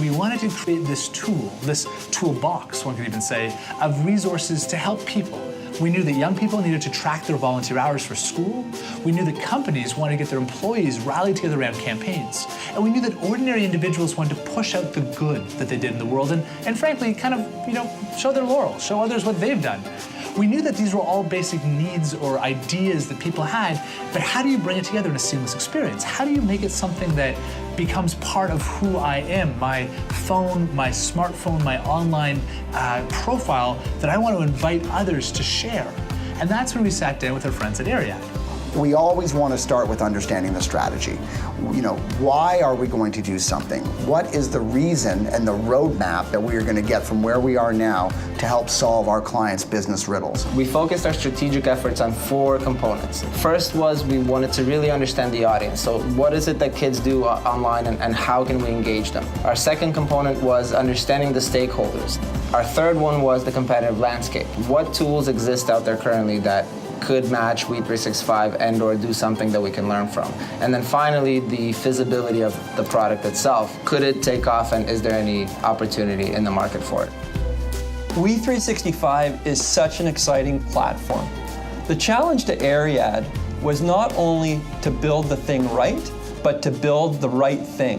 we wanted to create this tool, this toolbox, one could even say, of resources to help people. We knew that young people needed to track their volunteer hours for school. We knew that companies wanted to get their employees rallied together around campaigns. And we knew that ordinary individuals wanted to push out the good that they did in the world and frankly, kind of, show their laurels, show others what they've done. We knew that these were all basic needs or ideas that people had, but how do you bring it together in a seamless experience? How do you make it something that becomes part of who I am, my phone, my smartphone, my online profile that I want to invite others to share? And that's when we sat down with our friends at Ariad. We always want to start with understanding the strategy. Why are we going to do something? What is the reason and the roadmap that we are going to get from where we are now to help solve our clients' business riddles? We focused our strategic efforts on 4 components. First was we wanted to really understand the audience. So what is it that kids do online and how can we engage them? Our second component was understanding the stakeholders. Our third one was the competitive landscape. What tools exist out there currently that could match We365 and or do something that we can learn from. And then finally, the feasibility of the product itself. Could it take off and is there any opportunity in the market for it? We365 is such an exciting platform. The challenge to Ariad was not only to build the thing right, but to build the right thing.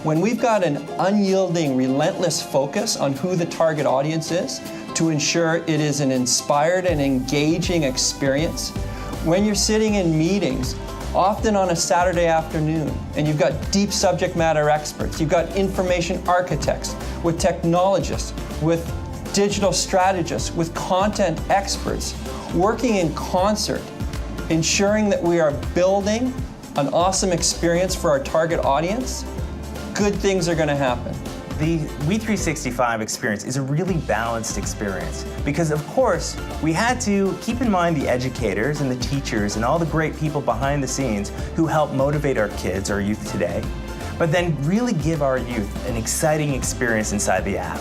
When we've got an unyielding, relentless focus on who the target audience is, to ensure it is an inspired and engaging experience. When you're sitting in meetings, often on a Saturday afternoon, and you've got deep subject matter experts, you've got information architects, with technologists, with digital strategists, with content experts, working in concert, ensuring that we are building an awesome experience for our target audience, good things are going to happen. The We365 experience is a really balanced experience because, of course, we had to keep in mind the educators and the teachers and all the great people behind the scenes who help motivate our kids, our youth today, but then really give our youth an exciting experience inside the app.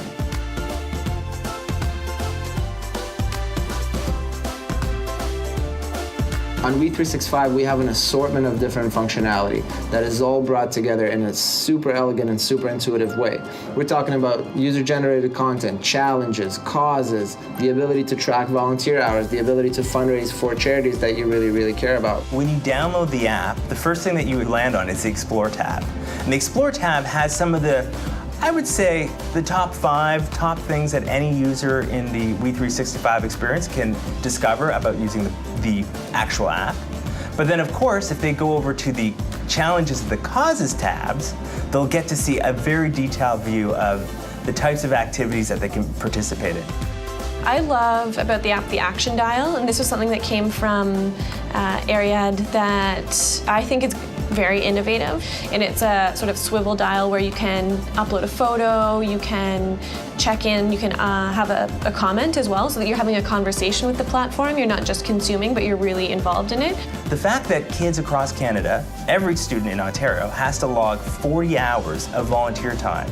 On We365, we have an assortment of different functionality that is all brought together in a super elegant and super intuitive way. We're talking about user-generated content, challenges, causes, the ability to track volunteer hours, the ability to fundraise for charities that you really, really care about. When you download the app, the first thing that you would land on is the Explore tab. And the Explore tab has some of the, I would say, the top 5 things that any user in the We365 experience can discover about using the actual app. But then, of course, if they go over to the Challenges and the Causes tabs, they'll get to see a very detailed view of the types of activities that they can participate in. I love about the app the action dial, and this was something that came from Ariad that I think is very innovative. And it's a sort of swivel dial where you can upload a photo, you can check in, you can have a comment as well, so that you're having a conversation with the platform. You're not just consuming, but you're really involved in it. The fact that kids across Canada, every student in Ontario, has to log 40 hours of volunteer time.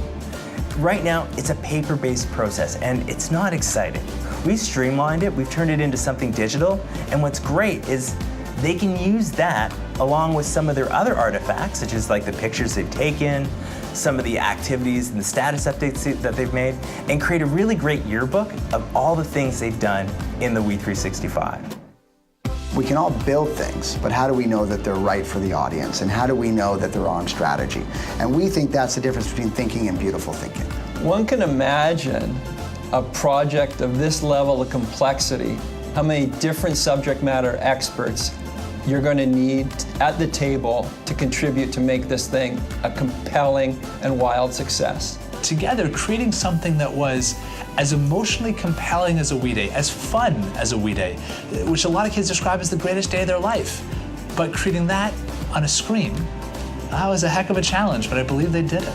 Right now, it's a paper-based process, and it's not exciting. We've streamlined it, we've turned it into something digital, and what's great is they can use that along with some of their other artifacts, such as like the pictures they've taken, some of the activities and the status updates that they've made, and create a really great yearbook of all the things they've done in the We365. We can all build things, but how do we know that they're right for the audience? And how do we know that they're on strategy? And we think that's the difference between thinking and beautiful thinking. One can imagine a project of this level of complexity, how many different subject matter experts you're going to need at the table to contribute to make this thing a compelling and wild success. Together, creating something that was as emotionally compelling as a We Day, as fun as a We Day, which a lot of kids describe as the greatest day of their life. But creating that on a screen, that was a heck of a challenge, but I believe they did it.